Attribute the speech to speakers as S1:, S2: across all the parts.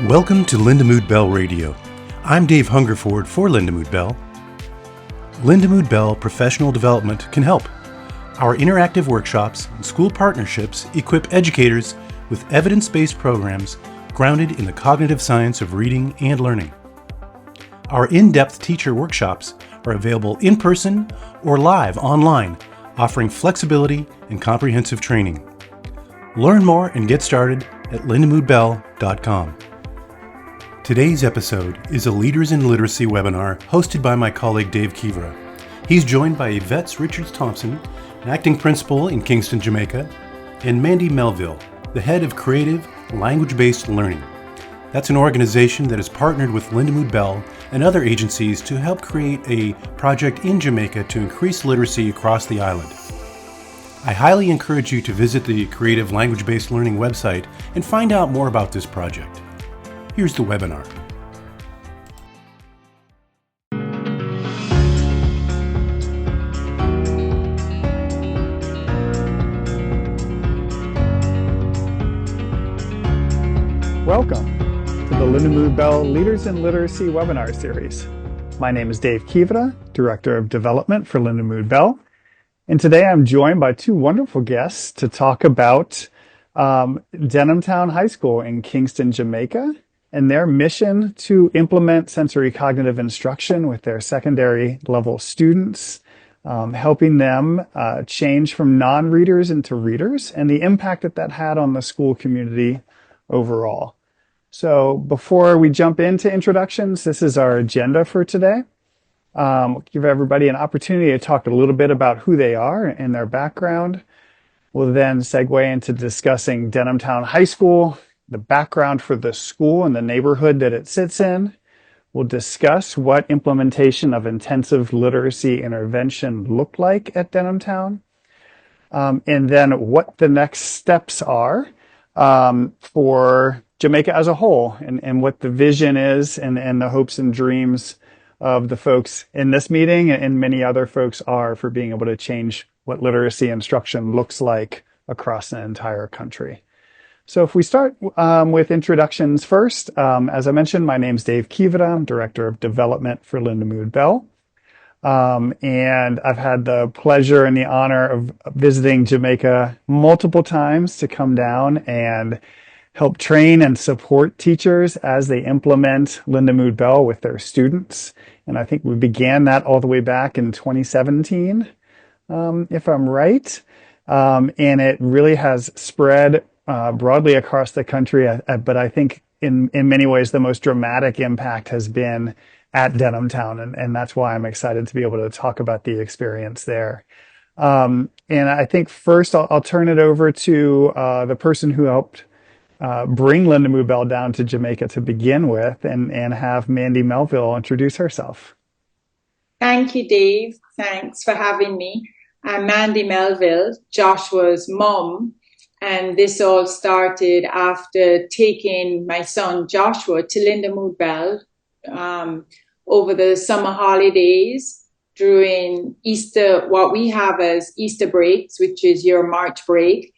S1: Welcome to Lindamood-Bell Radio. I'm Dave Hungerford for Lindamood-Bell. Lindamood-Bell Professional Development can help. Our interactive workshops and school partnerships equip educators with evidence-based programs grounded in the cognitive science of reading and learning. Our in-depth teacher workshops are available in person or live online, offering flexibility and comprehensive training. Learn more and get started at lindamoodbell.com. Today's episode is a Leaders in Literacy webinar hosted by my colleague Dave Kivra. He's joined by Yvette Richards-Thompson, an acting principal in Kingston, Jamaica, and Mandy Melville, the head of Creative Language-Based Learning. That's an organization that has partnered with Lindamood-Bell and other agencies to help create a project in Jamaica to increase literacy across the island. I highly encourage you to visit the Creative Language-Based Learning website and find out more about this project. Here's the webinar.
S2: Welcome to the Lindamood-Bell Leaders in Literacy webinar series. My name is Dave Kivra, Director of Development for Lindamood-Bell. And today I'm joined by two wonderful guests to talk about Denhamtown High School in Kingston, Jamaica, and their mission to implement sensory cognitive instruction with their secondary level students, helping them change from non-readers into readers, and the impact that had on the school community overall. So before we jump into introductions, this is our agenda for today. We'll give everybody an opportunity to talk a little bit about who they are and their background. We'll then segue into discussing Denhamtown High School, the background for the school and the neighborhood that it sits in. We'll discuss what implementation of intensive literacy intervention looked like at Denhamtown, and then what the next steps are for Jamaica as a whole, and what the vision is and the hopes and dreams of the folks in this meeting and many other folks are for being able to change what literacy instruction looks like across the entire country. So if we start with introductions first, as I mentioned, my name's Dave Kivra. I'm Director of Development for Lindamood-Bell. And I've had the pleasure and the honor of visiting Jamaica multiple times to come down and help train and support teachers as they implement Lindamood-Bell with their students. And I think we began that all the way back in 2017, if I'm right. And it really has spread broadly across the country, but I think in many ways the most dramatic impact has been at Denhamtown, and that's why I'm excited to be able to talk about the experience there. And I think first I'll turn it over to the person who helped bring Lindamood-Bell down to Jamaica to begin with, and have Mandy Melville introduce herself.
S3: Thank you, Dave. Thanks for having me. I'm Mandy Melville, Joshua's mom. And this all started after taking my son Joshua to Lindamood-Bell over the summer holidays during Easter, what we have as Easter breaks, which is your March break,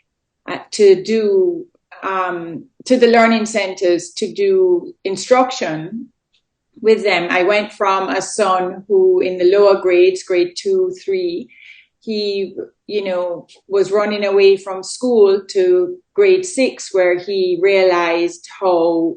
S3: to do to the learning centers to do instruction with them. I went from a son who in the lower grades, grade 2, 3, he, was running away from school to grade 6, where he realized how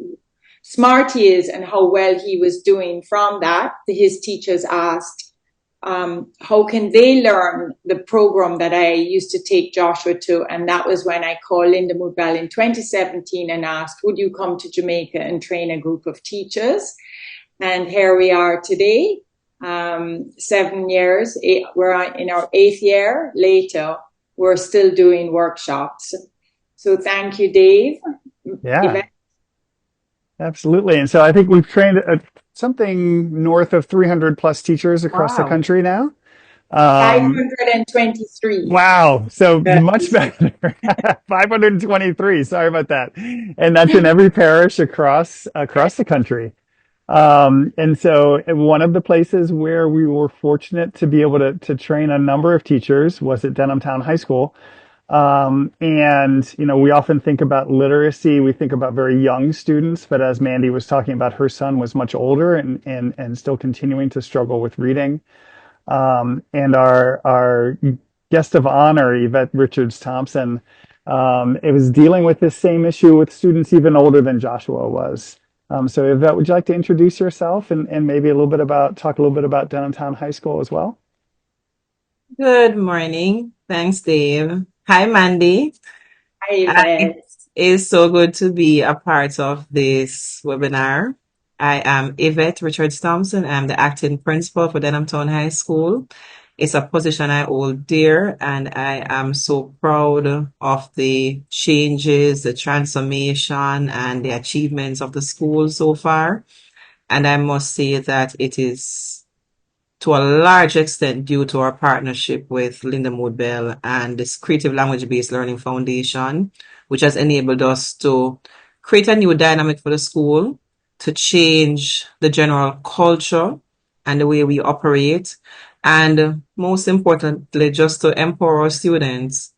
S3: smart he is and how well he was doing. From that, his teachers asked, how can they learn the program that I used to take Joshua to? And that was when I called Lindamood-Bell in 2017 and asked, would you come to Jamaica and train a group of teachers? And here we are today. 7 years, we're in our 8th year later, we're still doing workshops. So thank you, Dave.
S2: Yeah, absolutely. And so I think we've trained something north of 300 plus teachers across the country now.
S3: 523.
S2: Wow. So much better. 523. Sorry about that. And that's in every parish across the country. And so one of the places where we were fortunate to be able to train a number of teachers was at Denhamtown High School. And, we often think about literacy. We think about very young students, but as Mandy was talking about, her son was much older and still continuing to struggle with reading. And our guest of honor, Yvette Richards-Thompson, it was dealing with this same issue with students even older than Joshua was. So Yvette, would you like to introduce yourself and maybe talk a little bit about Downtown High School as well?
S4: Good morning. Thanks, Dave. Hi, Mandy.
S3: Hi, Yvette.
S4: It's so good to be a part of this webinar. I am Yvette Richards Thompson. I'm the acting principal for Denhamtown High School. It's a position I hold dear, and I am so proud of the changes, the transformation, and the achievements of the school so far. And I must say that it is to a large extent due to our partnership with Lindamood-Bell and this Creative Language-Based Learning Foundation, which has enabled us to create a new dynamic for the school, to change the general culture and the way we operate, and most importantly, just to empower our students.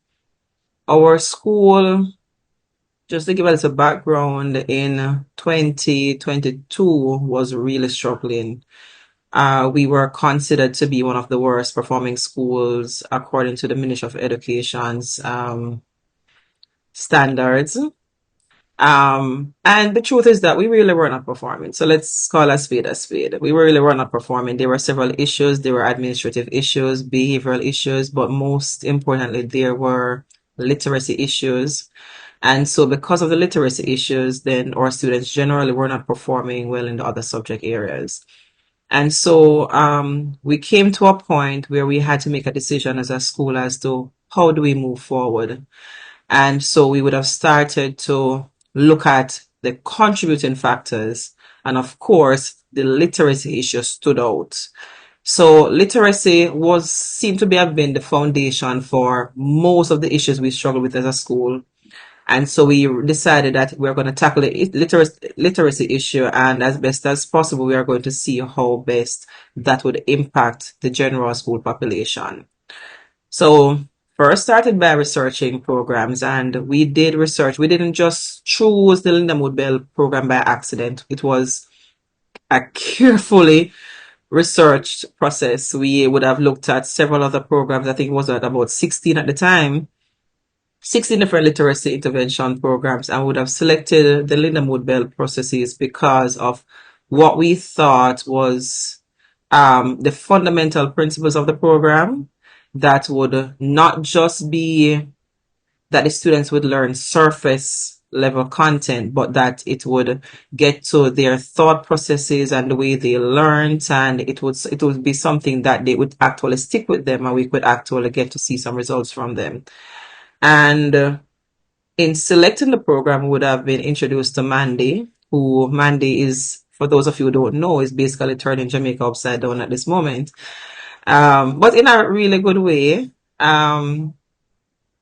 S4: Our school, just to give a little background, in 2022 was really struggling. We were considered to be one of the worst performing schools according to the Ministry of Education's standards. And the truth is that we really were not performing. So let's call a spade a spade. We really were not performing. There were several issues. There were administrative issues, behavioral issues, but most importantly, there were literacy issues. And so because of the literacy issues, then our students generally were not performing well in the other subject areas. And so we came to a point where we had to make a decision as a school as to how do we move forward. And so we would have started to look at the contributing factors. And of course, the literacy issue stood out. So literacy seemed to have been the foundation for most of the issues we struggled with as a school. And so we decided that we're going to tackle the literacy issue, and as best as possible, we are going to see how best that would impact the general school population. So first started by researching programs, and we did research. We didn't just choose the Lindamood-Bell program by accident. It was a carefully researched process. We would have looked at several other programs. I think it was at about 16 at the time. 16 different literacy intervention programs, and would have selected the Lindamood-Bell processes because of what we thought was the fundamental principles of the program, that would not just be that the students would learn surface level content, but that it would get to their thought processes and the way they learned, and it would be something that they would actually stick with them, and we could actually get to see some results from them. And in selecting the program, we would have been introduced to Mandy, who Mandy is, for those of you who don't know, is basically turning Jamaica upside down at this moment, but in a really good way.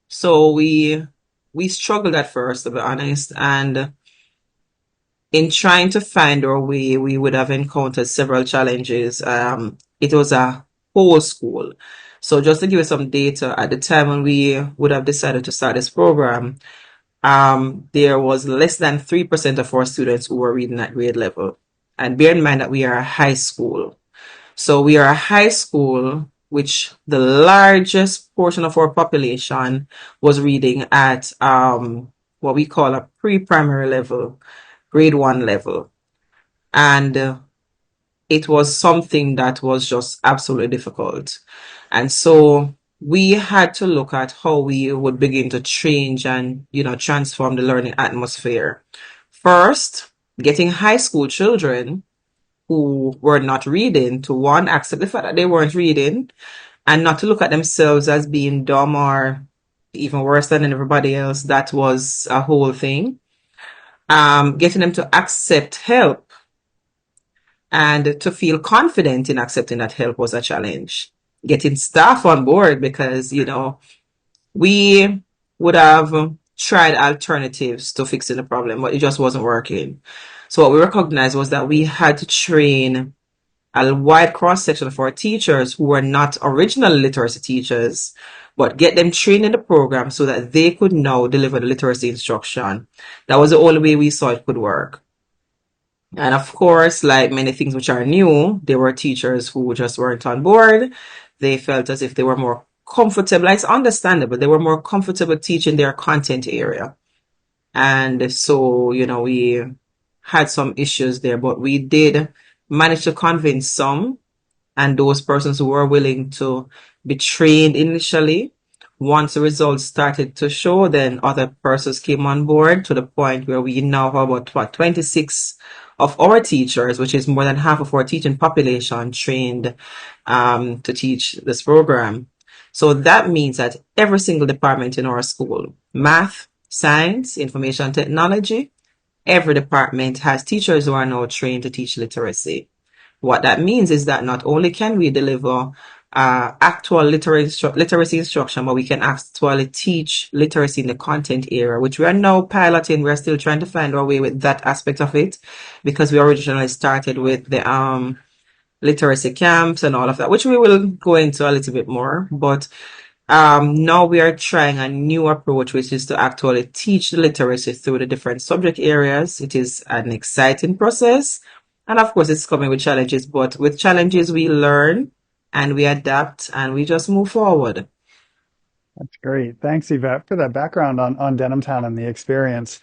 S4: So we struggled at first, to be honest, and in trying to find our way, we would have encountered several challenges. It was a whole school. So just to give you some data, at the time when we would have decided to start this program, there was less than 3% of our students who were reading at grade level. And bear in mind that we are a high school. So we are a high school, which the largest portion of our population was reading at what we call a pre-primary level, grade 1 level. And it was something that was just absolutely difficult. And so we had to look at how we would begin to change and, transform the learning atmosphere. First, getting high school children who were not reading to, one, accept the fact that they weren't reading, and not to look at themselves as being dumb or even worse than everybody else. That was a whole thing. Getting them to accept help and to feel confident in accepting that help was a challenge. Getting staff on board, because, we would have tried alternatives to fixing the problem, but it just wasn't working. So what we recognized was that we had to train a wide cross-section of our teachers who were not original literacy teachers, but get them trained in the program so that they could now deliver the literacy instruction. That was the only way we saw it could work. And of course, like many things which are new, there were teachers who just weren't on board. They felt as if they were more comfortable. It's understandable. They were more comfortable teaching their content area. And so, we had some issues there, but we did manage to convince some, and those persons who were willing to be trained initially. Once the results started to show, then other persons came on board to the point where we now have about 26 of our teachers, which is more than half of our teaching population, trained to teach this program. So that means that every single department in our school, math, science, information technology, every department has teachers who are now trained to teach literacy. What that means is that not only can we deliver actual literacy instruction, but we can actually teach literacy in the content area, which we are now piloting. We're still trying to find our way with that aspect of it, because we originally started with the literacy camps and all of that, which we will go into a little bit more. But now we are trying a new approach, which is to actually teach the literacy through the different subject areas. It is an exciting process. And of course, it's coming with challenges, but with challenges, we learn and we adapt and we just move forward.
S2: That's great. Thanks, Yvette, for that background on Denhamtown and the experience.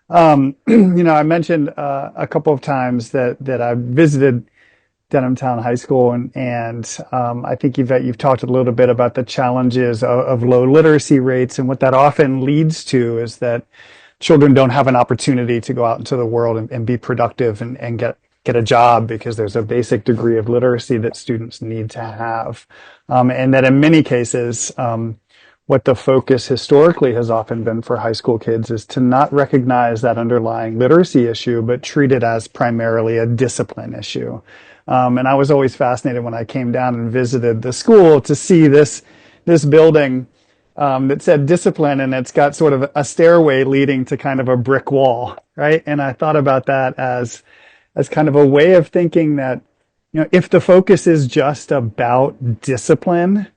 S2: I mentioned a couple of times that I've visited Denhamtown High School, and I think, Yvette, you've talked a little bit about the challenges of low literacy rates, and what that often leads to is that children don't have an opportunity to go out into the world and be productive and get a job, because there's a basic degree of literacy that students need to have. And that in many cases, what the focus historically has often been for high school kids is to not recognize that underlying literacy issue, but treat it as primarily a discipline issue. And I was always fascinated when I came down and visited the school to see this building that said discipline, and it's got sort of a stairway leading to kind of a brick wall, right? And I thought about that as kind of a way of thinking that, if the focus is just about discipline,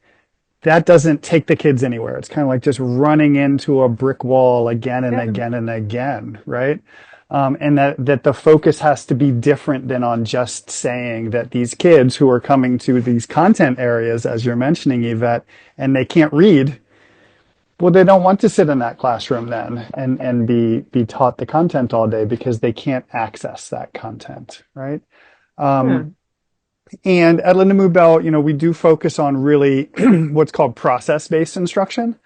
S2: that doesn't take the kids anywhere. It's kind of like just running into a brick wall again and again and again, right? And that the focus has to be different than on just saying that these kids who are coming to these content areas, as you're mentioning, Yvette, and they can't read, well, they don't want to sit in that classroom then and be taught the content all day, because they can't access that content, right? And at Lindamood-Bell, we do focus on really what's called process-based instruction.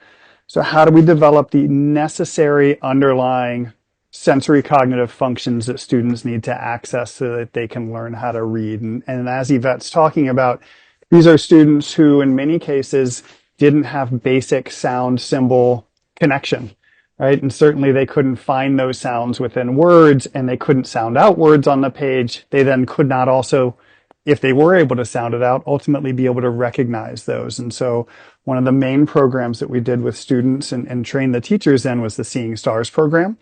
S2: So how do we develop the necessary underlying sensory cognitive functions that students need to access so that they can learn how to read? And as Yvette's talking about, these are students who in many cases didn't have basic sound symbol connection, right? And certainly they couldn't find those sounds within words, and they couldn't sound out words on the page. They then could not also, if they were able to sound it out, ultimately be able to recognize those. And so one of the main programs that we did with students and trained the teachers in was the Seeing Stars program,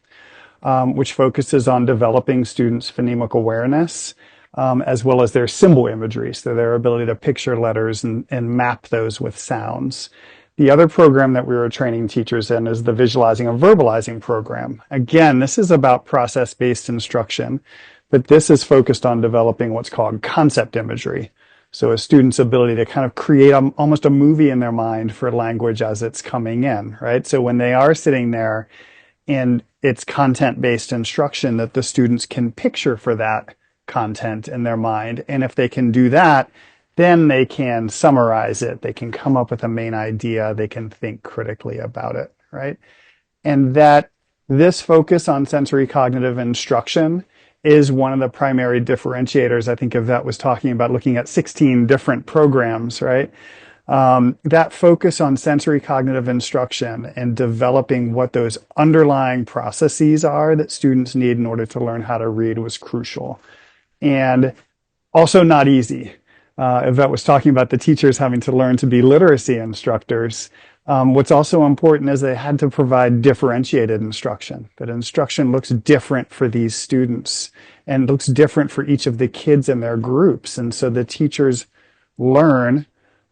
S2: which focuses on developing students' phonemic awareness, as well as their symbol imagery, so their ability to picture letters and map those with sounds. The other program that we were training teachers in is the Visualizing and Verbalizing program. Again, this is about process-based instruction, but this is focused on developing what's called concept imagery. So a student's ability to kind of create almost a movie in their mind for language as it's coming in, right? So when they are sitting there and it's content-based instruction, that the students can picture for that content in their mind. And if they can do that, then they can summarize it. They can come up with a main idea. They can think critically about it, right? And that this focus on sensory cognitive instruction is one of the primary differentiators. I think Yvette was talking about looking at 16 different programs, right? That focus on sensory cognitive instruction and developing what those underlying processes are that students need in order to learn how to read was crucial. And also not easy. Yvette was talking about the teachers having to learn to be literacy instructors. What's also important is they had to provide differentiated instruction, that instruction looks different for these students and looks different for each of the kids in their groups. And so the teachers learn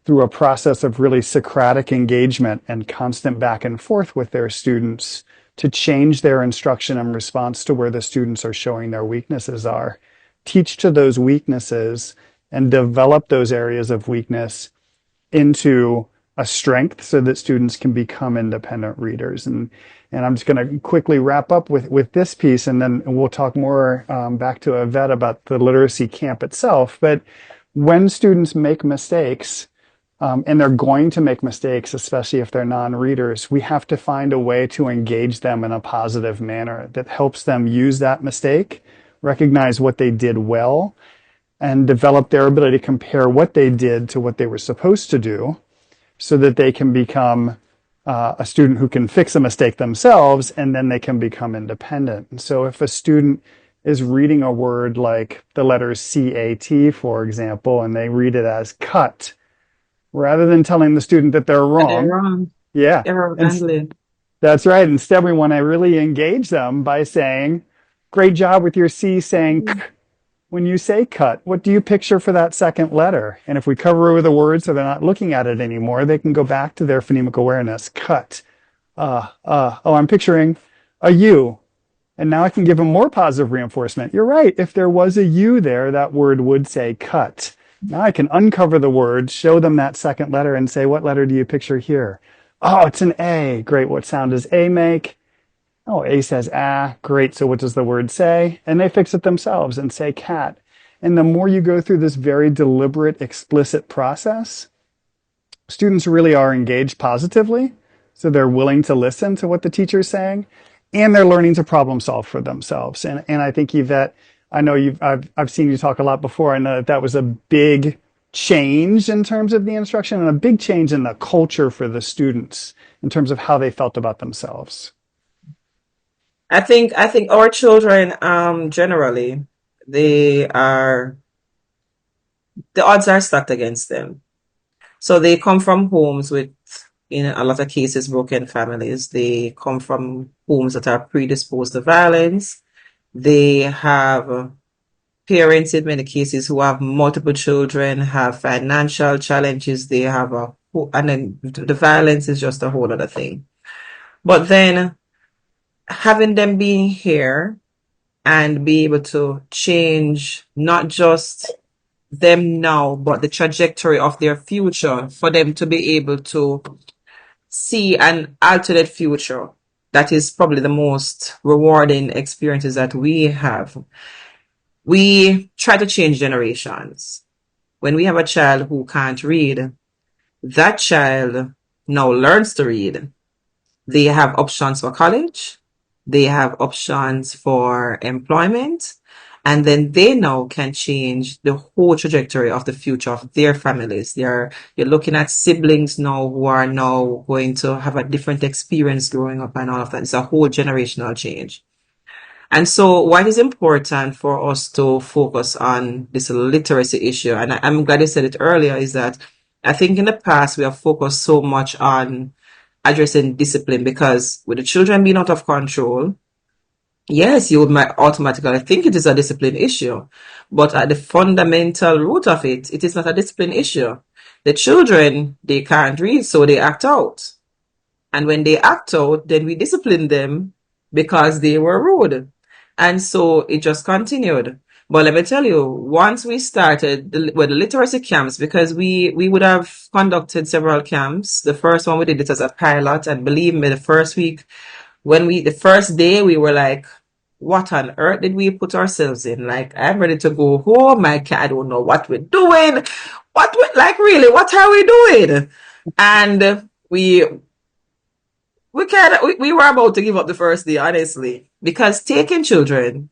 S2: through a process of really Socratic engagement and constant back and forth with their students to change their instruction in response to where the students are showing their weaknesses are. Teach to those weaknesses and develop those areas of weakness into a strength so that students can become independent readers. And I'm just going to quickly wrap up with this piece, and then we'll talk more back to Yvette about the literacy camp itself. But when students make mistakes, and they're going to make mistakes, especially if they're non-readers, we have to find a way to engage them in a positive manner that helps them use that mistake, recognize what they did well, and develop their ability to compare what they did to what they were supposed to do so that they can become a student who can fix a mistake themselves, and then they can become independent. And so if a student is reading a word like the letters C-A-T, for example, and they read it as cut, rather than telling the student that they're wrong. Yeah.
S4: Error handling.
S2: That's right. Instead, we want to really engage them by saying, great job with your C saying k. When you say cut, what do you picture for that second letter? And if we cover over the word so they're not looking at it anymore, they can go back to their phonemic awareness. Cut. I'm picturing a U. And now I can give them more positive reinforcement. You're right. If there was a U there, that word would say cut. Now I can uncover the word, show them that second letter, and say, what letter do you picture here? Oh, it's an A. Great. What sound does A make? Oh, A says ah. Great. So what does the word say? And they fix it themselves and say cat. And the more you go through this very deliberate, explicit process, students really are engaged positively. So they're willing to listen to what the teacher's saying, and they're learning to problem solve for themselves. And I think, Yvette, I know I've seen you talk a lot before. I know that was a big change in terms of the instruction and a big change in the culture for the students in terms of how they felt about themselves.
S4: I think our children, generally, the odds are stacked against them. So they come from homes with, in a lot of cases, broken families. They come from homes that are predisposed to violence. They have parents in many cases who have multiple children, have financial challenges. They have and then the violence is just a whole other thing. But then having them being here and be able to change not just them now, but the trajectory of their future, for them to be able to see an alternate future, that is probably the most rewarding experiences that we have. We try to change generations. When we have a child who can't read, that child now learns to read. They have options for college. They have options for employment. And then they now can change the whole trajectory of the future of their families. You're looking at siblings now who are now going to have a different experience growing up and all of that. It's a whole generational change. And so what is important for us to focus on this literacy issue, and I'm glad you said it earlier, is that I think in the past we have focused so much on addressing discipline, because with the children being out of control, yes, you might automatically think it is a discipline issue, but at the fundamental root of it, it is not a discipline issue. The children, they can't read, so they act out. And when they act out, then we discipline them because they were rude. And so it just continued. But let me tell you, once we started with the literacy camps, because we would have conducted several camps. The first one we did it as a pilot, and believe me, the first week, the first day, we were like, what on earth did we put ourselves in? Like, I'm ready to go home. I don't know what we're doing. Really, what are we doing? And we were about to give up the first day, honestly, because taking children,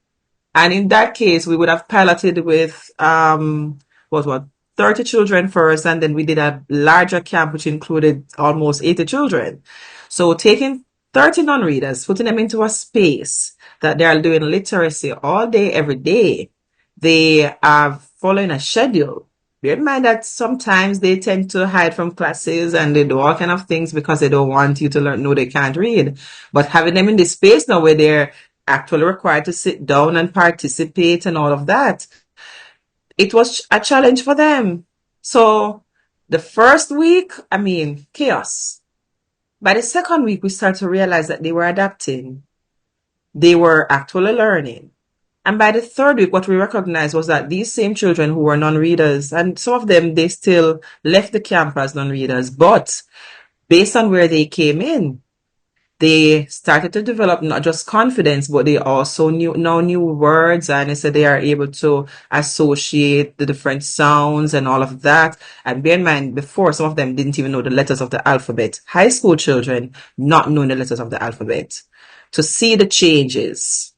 S4: and in that case, we would have piloted with, 30 children first, and then we did a larger camp, which included almost 80 children. So taking 30 non-readers, putting them into a space that they are doing literacy all day, every day. They are following a schedule. Bear in mind that sometimes they tend to hide from classes and they do all kind of things because they don't want you to learn. No, they can't read. But having them in this space now where they're actually required to sit down and participate and all of that, it was a challenge for them. So the first week, I mean, chaos. By the second week, we start to realize that they were adapting. They were actually learning. And by the third week, what we recognized was that these same children who were non-readers, and some of them, they still left the camp as non-readers, but based on where they came in, they started to develop not just confidence, but they also knew words, and they said they are able to associate the different sounds and all of that. And bear in mind, before some of them didn't even know the letters of the alphabet. High school children not knowing the letters of the alphabet. To see the changes.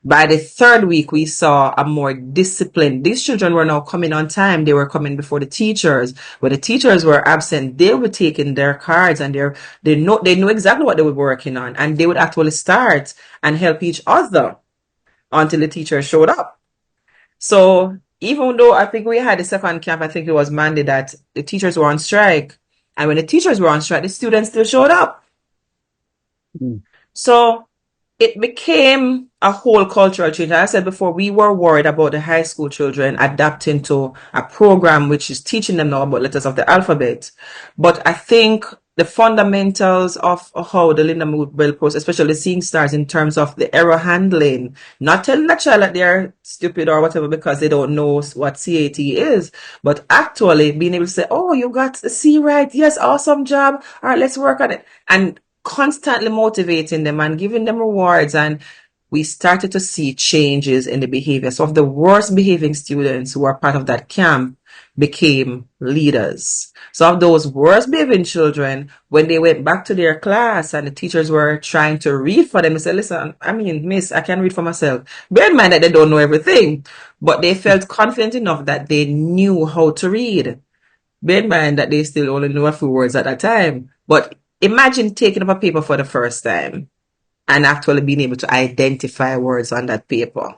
S4: By the third week, we saw a more disciplined. These children were now coming on time. They were coming before the teachers. When the teachers were absent, they were taking their cards and they knew exactly what they were working on, and they would actually start and help each other until the teacher showed up. So even though I think we had the second camp, I think it was Monday that the teachers were on strike, and when the teachers were on strike, the students still showed up. So it became a whole cultural change. As I said before, we were worried about the high school children adapting to a program which is teaching them now about letters of the alphabet. But I think the fundamentals of how the Lindamood-Bell process, especially seeing stars in terms of the error handling, not telling a child that they're stupid or whatever because they don't know what CAT is, but actually being able to say, oh, you got the C right. Yes, awesome job. All right, let's work on it. And constantly motivating them and giving them rewards, and we started to see changes in the behavior. Some of the worst behaving students who were part of that camp became leaders. Some of those worst behaving children, when they went back to their class and the teachers were trying to read for them, they said, listen, I mean, miss, I can read for myself. Bear in mind that they don't know everything, but they felt confident enough that they knew how to read. Bear in mind that they still only knew a few words at that time, but imagine taking up a paper for the first time and actually being able to identify words on that paper.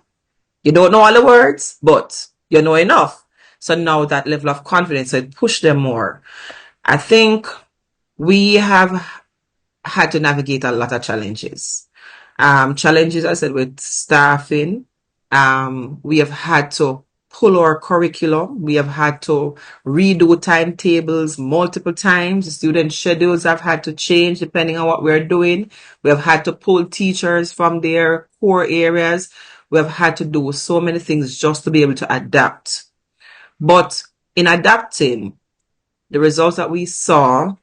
S4: You don't know all the words, but you know enough. So now that level of confidence, so it pushed them more. I think we have had to navigate a lot of challenges. Challenges, I said, with staffing. We have had to pull our curriculum. We have had to redo timetables multiple times. The student schedules have had to change depending on what we're doing. We have had to pull teachers from their core areas. We have had to do so many things just to be able to adapt. But in adapting, the results that we saw,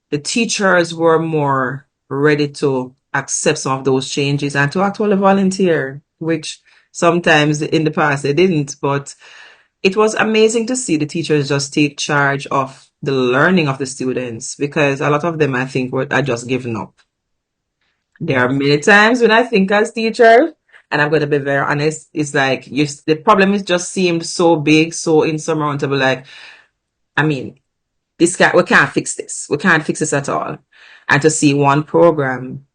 S4: the teachers were more ready to accept some of those changes and to actually volunteer, which sometimes in the past they didn't. But it was amazing to see the teachers just take charge of the learning of the students, because a lot of them, I think, are just giving up. There are many times when I think as teacher, and I'm going to be very honest, it's like the problem is just seemed so big, so insurmountable. Like, I mean, we can't fix this. We can't fix this at all. And to see one program,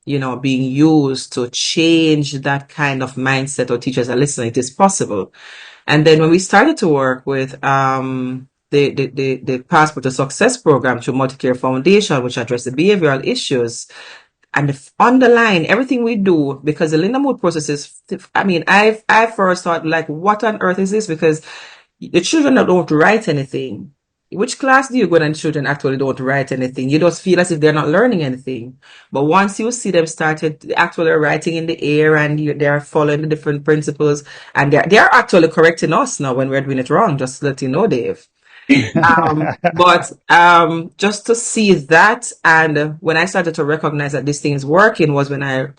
S4: being used to change that kind of mindset, or teachers are listening, it is possible. And then when we started to work with the Passport to Success program through Multicare Foundation, which addressed the behavioral issues, and underline everything we do, because the Lindamood process is, I mean, I first thought, like, what on earth is this? Because the children don't write anything. Which class do you go and children actually don't write anything? You just feel as if they're not learning anything. But once you see them started actually writing in the air and they're following the different principles, and they're actually correcting us now when we're doing it wrong, just to let you know, Dave. But just to see that, and when I started to recognize that this thing is working, was when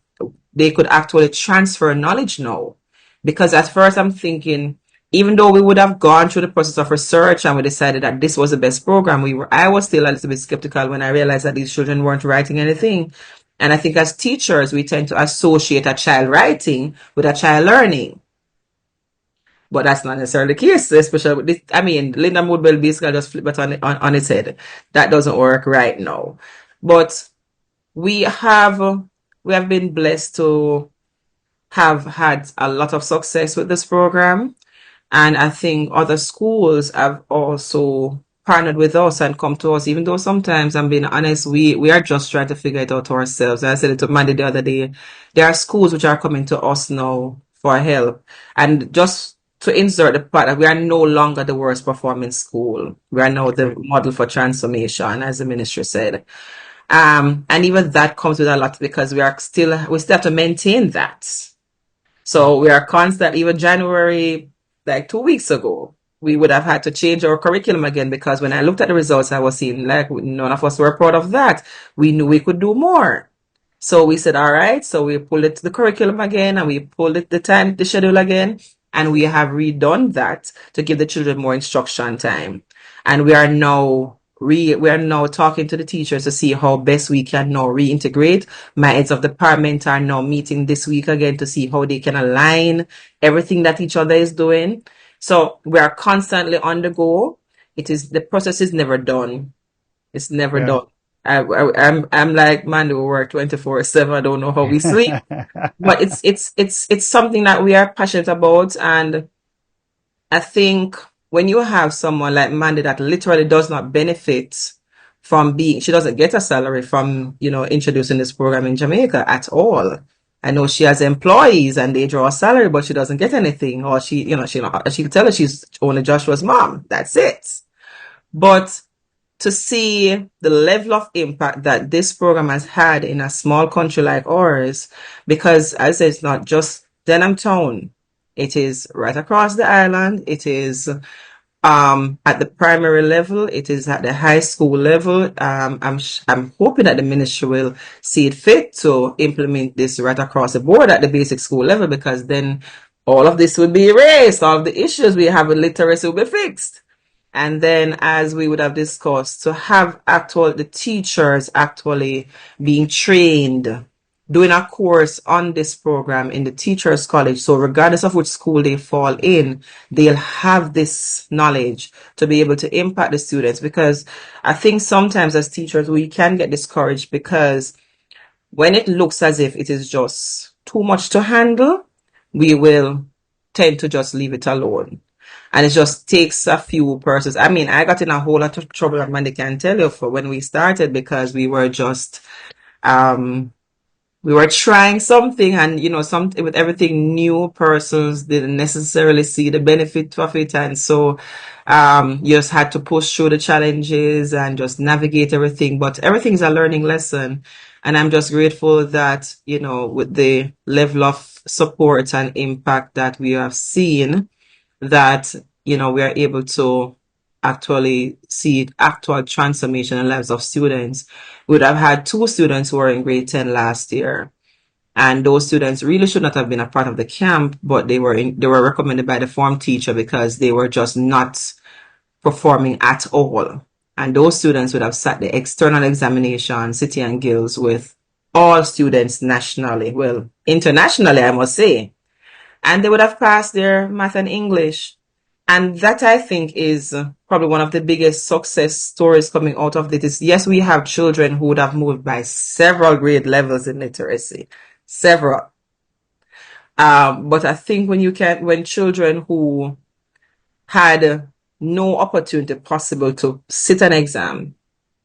S4: they could actually transfer knowledge now. Because at first I'm thinking, even though we would have gone through the process of research and we decided that this was the best program, I was still a little bit skeptical when I realized that these children weren't writing anything. And I think as teachers, we tend to associate a child writing with a child learning. But that's not necessarily the case, especially with this. I mean, Lindamood-Bell basically just flip it on its head. That doesn't work right now. But we have been blessed to have had a lot of success with this program. And I think other schools have also partnered with us and come to us, even though sometimes, I'm being honest, we are just trying to figure it out ourselves. I said it to Mandy the other day. There are schools which are coming to us now for help. And just to insert the part that we are no longer the worst performing school. We are now the model for transformation, as the ministry said. And even that comes with a lot because we still have to maintain that. So we are constant, even January, like 2 weeks ago, we would have had to change our curriculum again because when I looked at the results, I was seeing like none of us were proud of that. We knew we could do more. So we said, all right, so we pulled it to the curriculum again and we pulled it the schedule again, and we have redone that to give the children more instruction time. And we are now talking to the teachers to see how best we can now reintegrate. My heads of department are now meeting this week again to see how they can align everything that each other is doing. So we are constantly on the go. The process is never done. It's never
S2: Yeah.
S4: done. I'm like, man, we work 24/7. I don't know how we sleep, but it's something that we are passionate about. And I think when you have someone like Mandy that literally does not benefit from she doesn't get a salary from, introducing this program in Jamaica at all. I know she has employees and they draw a salary, but she doesn't get anything. Or she'll tell her she's only Joshua's mom. That's it. But to see the level of impact that this program has had in a small country like ours, because as I said, it's not just Denham Town. It is right across the island. It is at the primary level. It is at the high school level. I'm hoping that the ministry will see it fit to implement this right across the board at the basic school level, because then all of this would be erased. All of the issues we have with literacy will be fixed. And then, as we would have discussed, to have the teachers actually being trained, doing a course on this program in the Teachers College. So regardless of which school they fall in, they'll have this knowledge to be able to impact the students. Because I think sometimes as teachers, we can get discouraged because when it looks as if it is just too much to handle, we will tend to just leave it alone. And it just takes a few persons. I mean, I got in a whole lot of trouble, and Mandy can tell you, for when we started, because we were just we were trying something, and something with everything new, persons didn't necessarily see the benefit of it, and so you just had to push through the challenges and just navigate everything. But everything's a learning lesson, and I'm just grateful that with the level of support and impact that we have seen, that we are able to actually see actual transformation in the lives of students. We would have had 2 students who were in grade 10 last year, and those students really should not have been a part of the camp, but they were recommended by the form teacher because they were just not performing at all. And those students would have sat the external examination, City and Guilds, with all students nationally, well, internationally, I must say. And they would have passed their math and English. And that, I think, is probably one of the biggest success stories coming out of this. Yes, we have children who would have moved by several grade levels in literacy, several. But I think when children who had no opportunity possible to sit an exam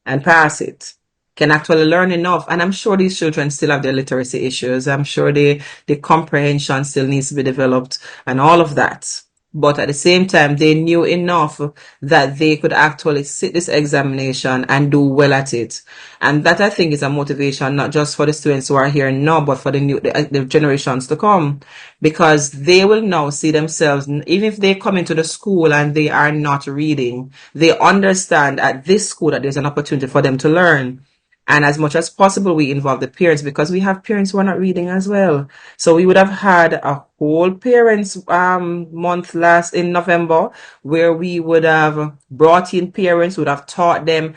S4: and pass it can actually learn enough. And I'm sure these children still have their literacy issues. I'm sure the comprehension still needs to be developed and all of that. But at the same time, they knew enough that they could actually sit this examination and do well at it. And that, I think, is a motivation, not just for the students who are here now, but for the generations to come, because they will now see themselves, even if they come into the school and they are not reading, they understand at this school that there's an opportunity for them to learn. And as much as possible, we involve the parents, because we have parents who are not reading as well. So we would have had a whole parents month in November, where we would have brought in parents, would have taught them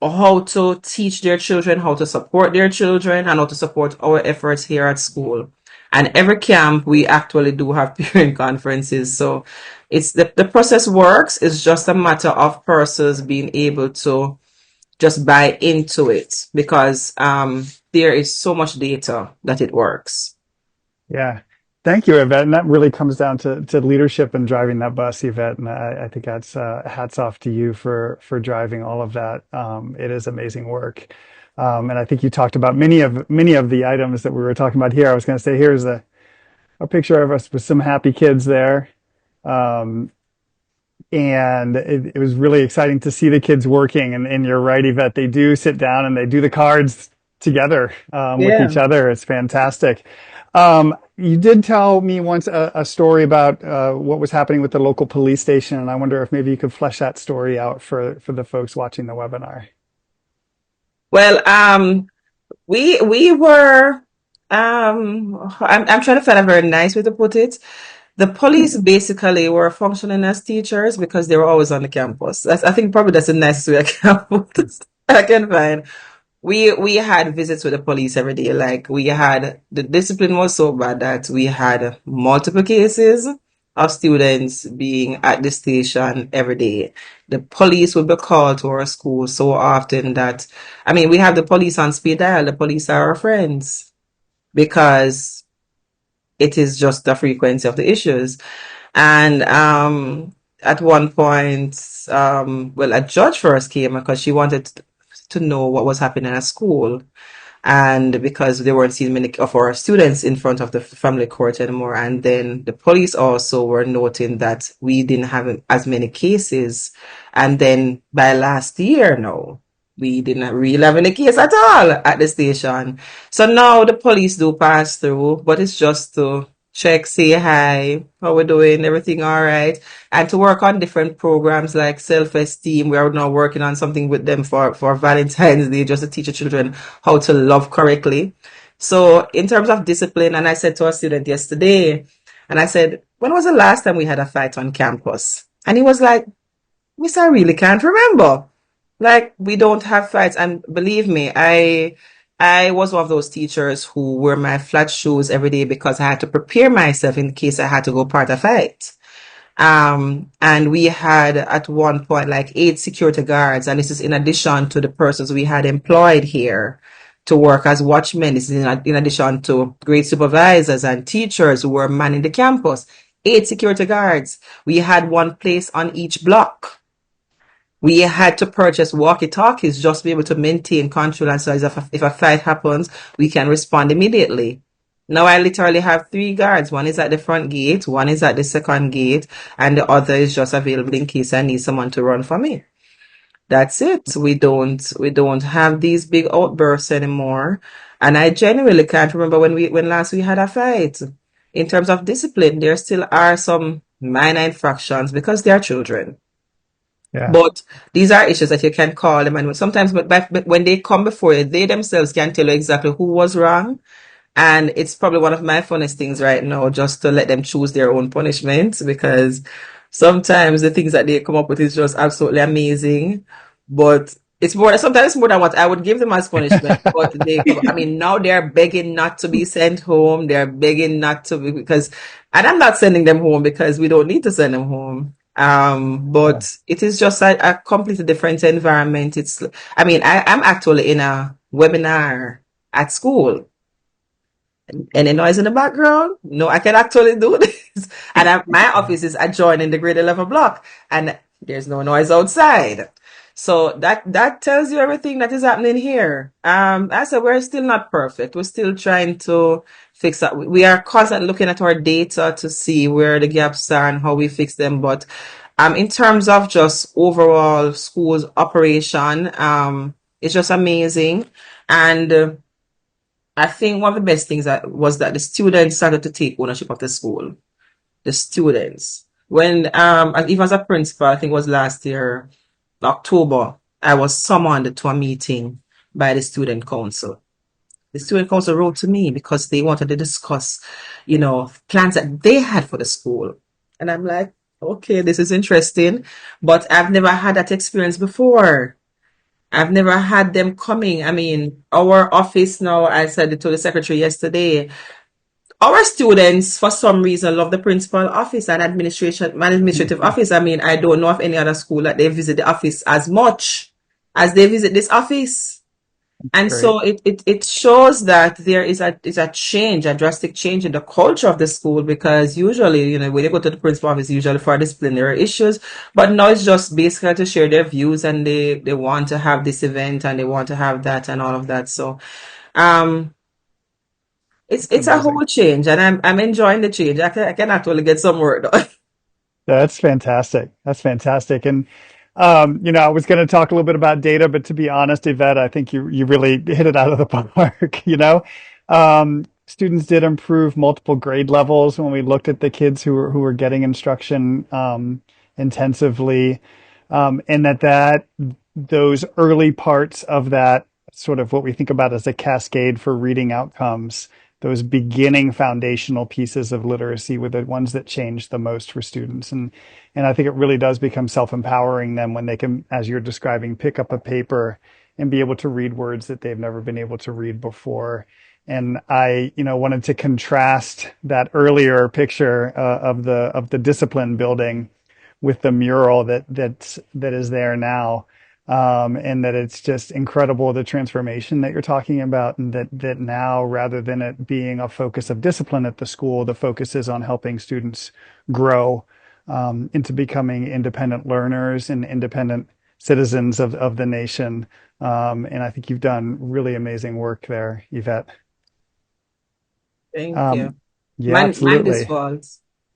S4: how to teach their children, how to support their children, and how to support our efforts here at school. And every camp, we actually do have parent conferences. So it's the process works. It's just a matter of persons being able to just buy into it, because there is so much data that it works.
S2: Yeah. Thank you, Yvette. And that really comes down to leadership and driving that bus, Yvette. And I think that's hats off to you for driving all of that. It is amazing work. And I think you talked about many of the items that we were talking about here. I was going to say, here's a picture of us with some happy kids there. Um, and it was really exciting to see the kids working. And you're right, Yvette, they do sit down and they do the cards together with
S4: Yeah.
S2: each other. It's fantastic. You did tell me once a story about what was happening with the local police station, and I wonder if maybe you could flesh that story out for the folks watching the webinar.
S4: Well, we were I'm trying to find a very nice way to put it. The police basically were functioning as teachers because they were always on the campus. I think probably that's the nicest way I can put it, I can find. We had visits with the police every day. Like we had the discipline was so bad that we had multiple cases of students being at the station every day. The police would be called to our school so often that I mean we have the police on speed dial. The police are our friends because it is just the frequency of the issues. And at one point, well, a judge first came because she wanted to know what was happening at school. And because they weren't seeing many of our students in front of the family court anymore. And then the police also were noting that we didn't have as many cases. And then by last year now, we didn't really have any case at all at the station. So now the police do pass through, but it's just to check, say hi, how we doing, everything all right, and to work on different programs like self-esteem. We are now working on something with them for Valentine's Day, just to teach the children how to love correctly. So in terms of discipline, and I said to a student yesterday, and I said, when was the last time we had a fight on campus? And he was like, Miss, I really can't remember. Like we don't have fights, and believe me, I was one of those teachers who wear my flat shoes every day because I had to prepare myself in case I had to go part a fight. And we had at one point like 8 security guards, and this is in addition to the persons we had employed here to work as watchmen. This is in addition to grade supervisors and teachers who were manning the campus. 8 security guards. We had one place on each block. We had to purchase walkie-talkies just to be able to maintain control. And so if a fight happens, we can respond immediately. Now I literally have 3 guards. One is at the front gate, one is at the second gate, and the other is just available in case I need someone to run for me. That's it. We don't have these big outbursts anymore. And I genuinely can't remember when last we had a fight. In terms of discipline, there still are some minor infractions because they are children.
S2: Yeah.
S4: But these are issues that you can call them, and sometimes but when they come before you, they themselves can tell you exactly who was wrong. And it's probably one of my funnest things right now, just to let them choose their own punishment, because sometimes the things that they come up with is just absolutely amazing. But sometimes it's more than what I would give them as punishment. But I mean, now they're begging not to be sent home. They're begging not to be, and I'm not sending them home because we don't need to send them home.
S2: Yeah.
S4: But it is just a completely different environment. I mean, I'm actually in a webinar at school. Any noise in the background? No, I can actually do this. And my office is adjoining the grade 11 block, and there's no noise outside. So that tells you everything that is happening here. I said we're still not perfect. We're still trying to fix that. We are constantly looking at our data to see where the gaps are and how we fix them. But in terms of just overall schools operation, it's just amazing. And I think one of the best things was that the students started to take ownership of the school. The students. When even as a principal, I think it was last year, October, I was summoned to a meeting by the student council. The student council wrote to me because they wanted to discuss, plans that they had for the school. And I'm like, okay, this is interesting, but I've never had that experience before. I've never had them coming. I mean, our office now, I said it to the secretary yesterday, our students, for some reason, love the principal office and administrative office. I mean, I don't know of any other school that they visit the office as much as they visit this office. And
S2: Great.
S4: so it shows that there is a change, a drastic change in the culture of the school, because usually, when they go to the principal office, usually for disciplinary issues, but now it's just basically to share their views, and they want to have this event and they want to have that and all of that. So um
S2: That's
S4: it's a
S2: amazing.
S4: whole change, and I'm enjoying the change. I can actually get some work done.
S2: That's fantastic. That's fantastic. And I was going to talk a little bit about data, but to be honest, Yvette, I think you really hit it out of the park. Students did improve multiple grade levels when we looked at the kids who were getting instruction intensively, and that those early parts of that sort of what we think about as a cascade for reading outcomes, those beginning foundational pieces of literacy were the ones that changed the most for students. And I think it really does become self-empowering them when they can, as you're describing, pick up a paper and be able to read words that they've never been able to read before. And I, wanted to contrast that earlier picture of the discipline building with the mural that is there now, and that it's just incredible the transformation that you're talking about, and that now, rather than it being a focus of discipline at the school, the focus is on helping students grow into becoming independent learners and independent citizens of the nation. And I think you've done really amazing work there, Yvette.
S4: Thank you.
S2: Um, yeah,
S4: Mandy's
S2: absolutely.
S4: fault.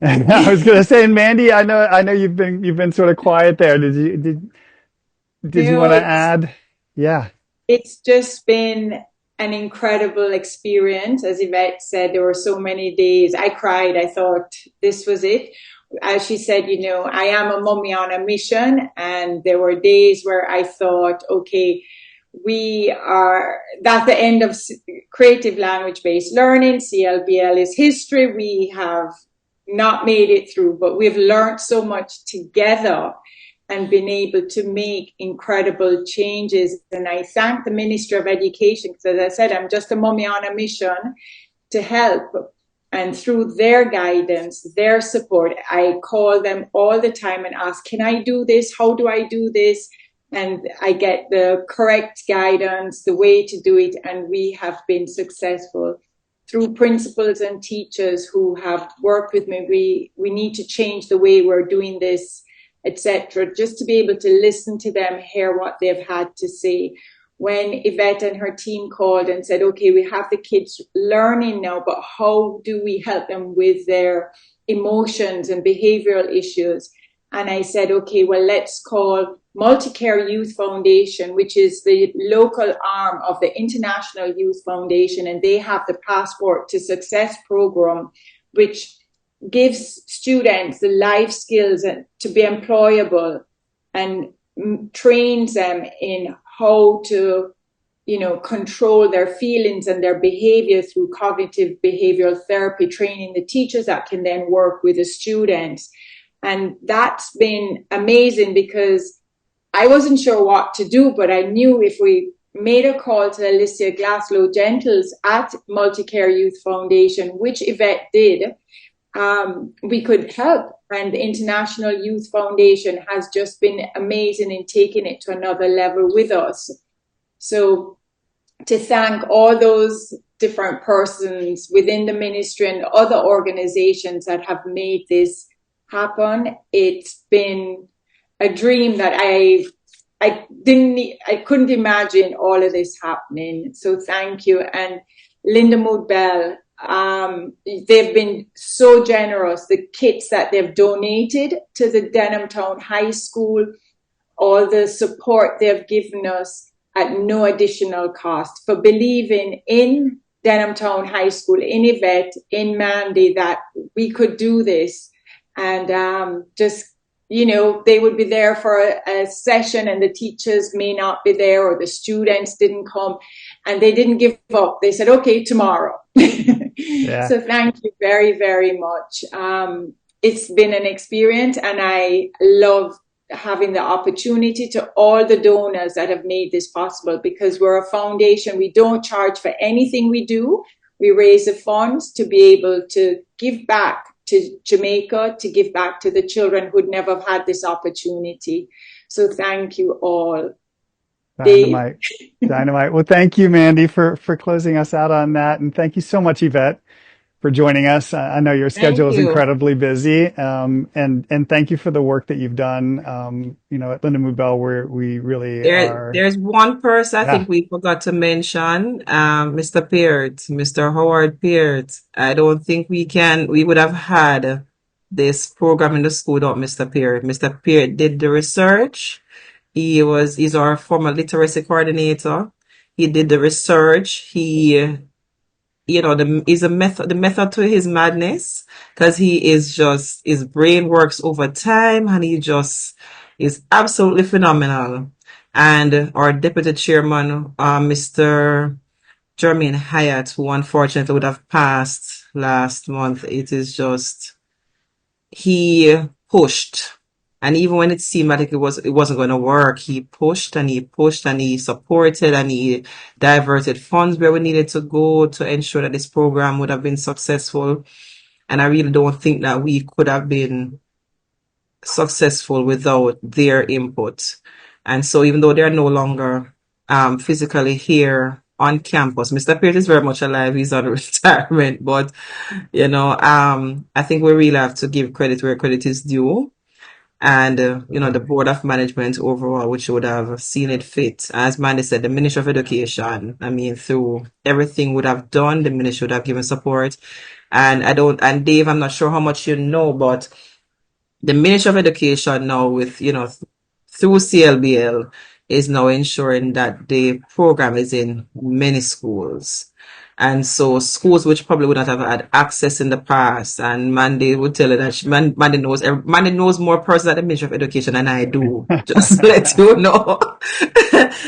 S2: I was gonna say, Mandy, I know you've been sort of quiet there. Did you
S3: No,
S2: want to add? Yeah.
S3: it's just been an incredible experience. As Yvette said, there were so many days I cried. I thought this was it. As she said, I am a mummy on a mission. And there were days where I thought, okay, we are that's the end of creative language based learning. CLBL is history. We have not made it through, but we've learned so much together and been able to make incredible changes. And I thank the Ministry of Education, because as I said, I'm just a mummy on a mission to help. And through their guidance, their support, I call them all the time and ask, can I do this? How do I do this? And I get the correct guidance, the way to do it. And we have been successful. Through principals and teachers who have worked with me, we need to change the way we're doing this, etc., just to be able to listen to them, hear what they've had to say. When Yvette and her team called and said, okay, we have the kids learning now, but how do we help them with their emotions and behavioral issues? And I said, okay, well, let's call Multicare Youth Foundation, which is the local arm of the International Youth Foundation, and they have the Passport to Success program, which gives students the life skills to be employable and trains them in how to, control their feelings and their behavior through cognitive behavioral therapy, training the teachers that can then work with the students. And that's been amazing, because I wasn't sure what to do, but I knew if we made a call to Alicia Glaslow-Gentles at Multicare Youth Foundation, which Yvette did, we could help. And the International Youth Foundation has just been amazing in taking it to another level with us. So to thank all those different persons within the ministry and other organizations that have made this happen, it's been a dream that I couldn't imagine all of this happening. So thank you. And Lindamood-Bell, they've been so generous. The kits that they've donated to the Denhamtown High School, all the support they've given us at no additional cost, for believing in Denhamtown High School, in Yvette, in Mandy, that we could do this. And they would be there for a session and the teachers may not be there, or the students didn't come, and they didn't give up. They said, okay, tomorrow.
S2: Yeah.
S3: So thank you very, very much. It's been an experience, and I love having the opportunity to all the donors that have made this possible, because we're a foundation. We don't charge for anything we do. We raise the funds to be able to give back to Jamaica, to give back to the children who'd never had this opportunity. So thank you all. Dave.
S2: Dynamite. Well, thank you, Mandy, for closing us out on that. And thank you so much, Yvette, for joining us. I know your
S4: Thank
S2: schedule is
S4: you.
S2: incredibly busy. And thank you for the work that you've done, at Lindamood-Bell, where we really are.
S4: There's one person I
S2: Yeah.
S4: think we forgot to mention, Mr. Peart, Mr. Howard Peart. I don't think we would have had this program in the school without Mr. Peart. Mr. Peart did the research. He's our former literacy coordinator. He did the research. He's the method to his madness, because his brain works over time, and he just is absolutely phenomenal. And our deputy chairman, Mr. Jermaine Hyatt, who unfortunately would have passed last month, he pushed. And even when it seemed like it wasn't going to work, he pushed and he pushed and he supported and he diverted funds where we needed to go to ensure that this program would have been successful. And I really don't think that we could have been successful without their input. And so even though they're no longer physically here on campus, Mr. Peart is very much alive. He's on retirement, but I think we really have to give credit where credit is due. And, the board of management overall, which would have seen it fit. As Mandy said, the Ministry of Education, through everything would have done, the ministry would have given support. And Dave, I'm not sure how much you know, but the Ministry of Education now through CLBL is now ensuring that the program is in many schools. And so schools which probably would not have had access in the past, and Mandy would tell you that Mandy knows more persons at the Ministry of Education than I do. Just to let you know.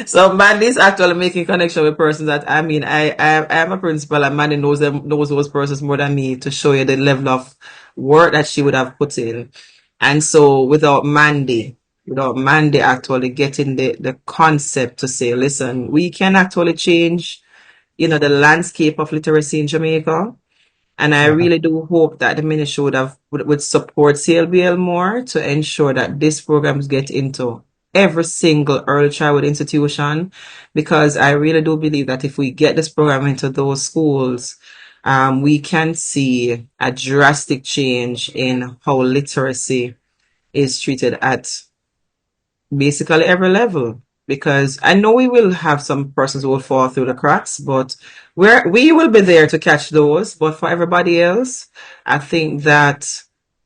S4: So Mandy's actually making connection with persons that I am a principal, and Mandy knows those persons more than me, to show you the level of work that she would have put in. And so without Mandy actually getting the concept to say, listen, we can actually change the landscape of literacy in Jamaica. And I really do hope that the ministry would support CLBL more to ensure that this programs get into every single early childhood institution, because I really do believe that if we get this program into those schools, we can see a drastic change in how literacy is treated at basically every level. Because I know we will have some persons who will fall through the cracks, but we will be there to catch those. But for everybody else, I think that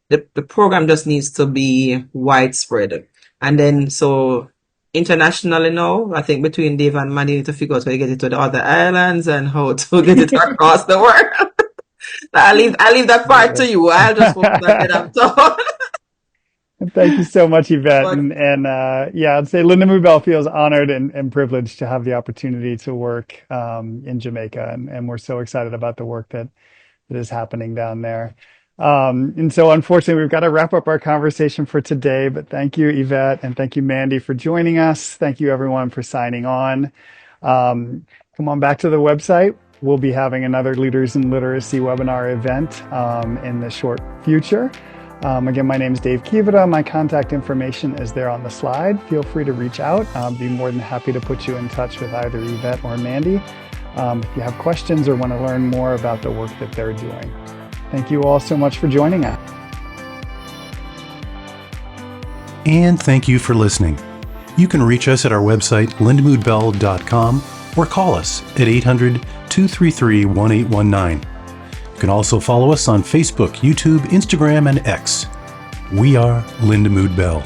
S4: the program just needs to be widespread. And then, so internationally now, I think between Dave and Mandy need to figure out how to get it to the other islands and how to get it across the world. I leave that part to you. I'll just focus on that I'm done.
S2: Thank you so much, Yvette. I'd say Lindamood-Bell feels honored and privileged to have the opportunity to work in Jamaica. And we're so excited about the work that is happening down there. And so unfortunately, we've got to wrap up our conversation for today. But thank you, Yvette, and thank you, Mandy, for joining us. Thank you, everyone, for signing on. Come on back to the website. We'll be having another Leaders in Literacy webinar event in the short future. Again, my name is Dave Kivita. My contact information is there on the slide. Feel free to reach out. I'll be more than happy to put you in touch with either Yvette or Mandy if you have questions or want to learn more about the work that they're doing. Thank you all so much for joining us.
S1: And thank you for listening. You can reach us at our website, lindamood-bell.com, or call us at 800-233-1819. You can also follow us on Facebook, YouTube, Instagram, and X. We are Lindamood-Bell.